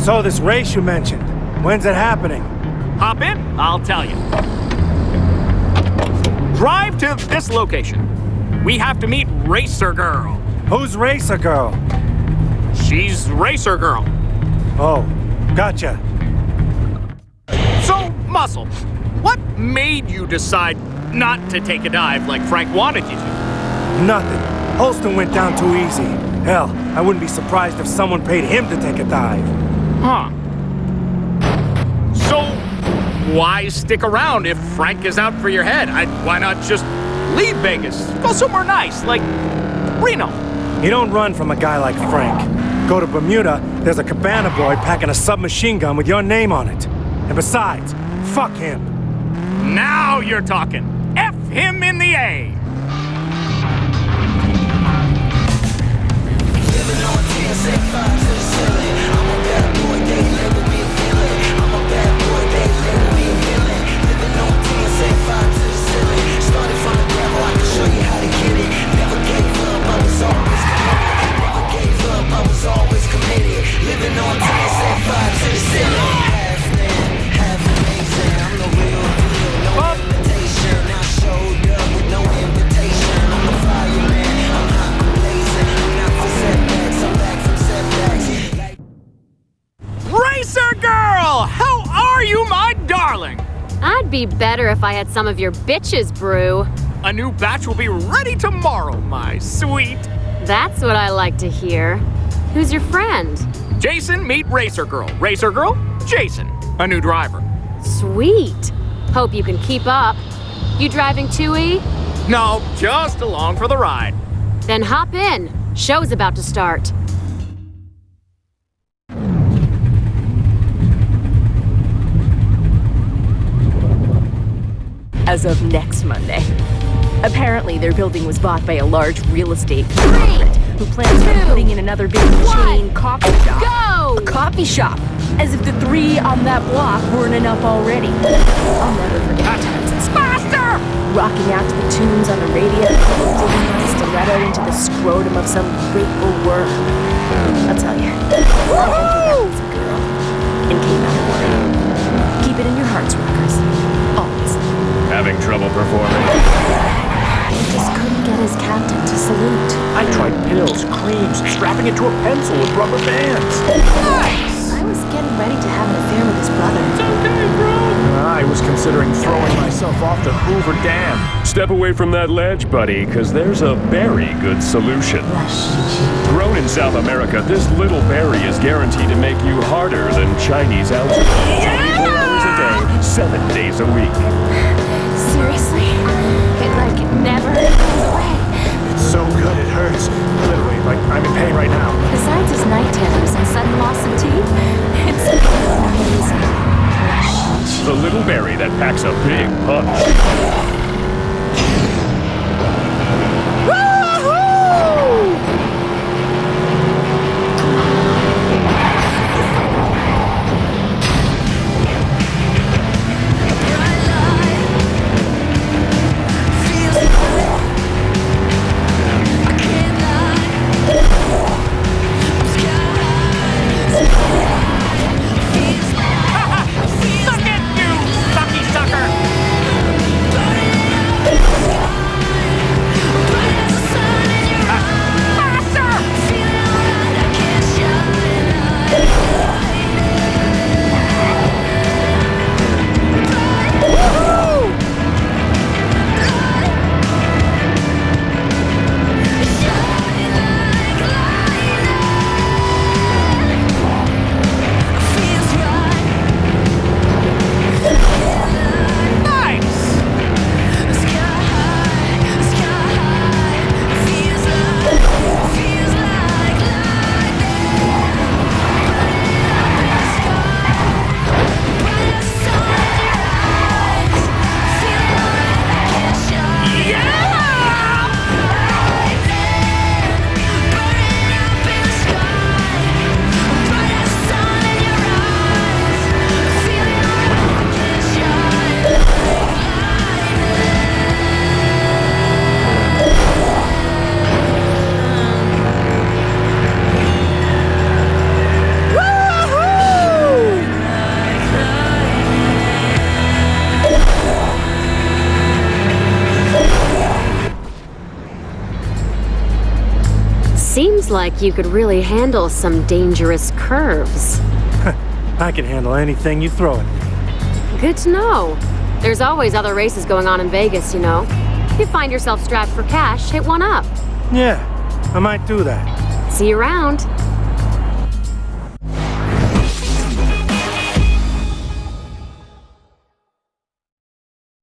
So this race you mentioned, when's it happening? Hop in, I'll tell you. Drive to this location. We have to meet Racer Girl. Who's Racer Girl? She's Racer Girl. Oh, gotcha. So, Muscle, what made you decide not to take a dive like Frank wanted you to? Nothing. Holston went down too easy. Hell, I wouldn't be surprised if someone paid him to take a dive. Huh. So, why stick around if Frank is out for your head? Why not just leave Vegas? Go somewhere nice, like Reno. You don't run from a guy like Frank. Go to Bermuda, there's a cabana boy packing a submachine gun with your name on it. And besides, fuck him. Now you're talking. F him in the A. Racer Girl! How are you, my darling? I'd be better if I had some of your bitches brew. A new batch will be ready tomorrow, my sweet. That's what I like to hear. Who's your friend? Jason, meet Racer Girl. Racer Girl, Jason, a new driver. Sweet. Hope you can keep up. You driving 2E? No, just along for the ride. Then hop in. Show's about to start. As of next Monday. Apparently, their building was bought by a large real estate conglomerate who plans on putting in another big chain coffee shop. Go! A coffee shop! As if the 3 on that block weren't enough already. I'll never forget the times it's faster! Rocking out to the tunes on the radio, digging my stiletto into the scrotum of some grateful worm. I'll tell you, I entered that was a girl and came out of worry. Keep it in your hearts, rockers. Always. Having trouble performing? He just couldn't get his captain to salute. I tried pills, creams, strapping it to a pencil with rubber bands. I was getting ready to have an affair with his brother. It's okay, bro. I was considering throwing myself off the Hoover Dam. Step away from that ledge, buddy, because there's a very good solution. Grown in South America, this little berry is guaranteed to make you harder than Chinese algebra. 24 hours a day, 7 days a week. Seriously? It, like, never goes away. It's so good it hurts. Literally, like I'm in pain right now. Besides his night terrors and sudden loss of teeth, it's amazing. The little berry that packs a big punch. Suck it, you sucky sucker! like you could really handle some dangerous curves. I can handle anything you throw at me. Good to know. There's always other races going on in Vegas, you know. If you find yourself strapped for cash, hit one up. Yeah, I might do that. See you around.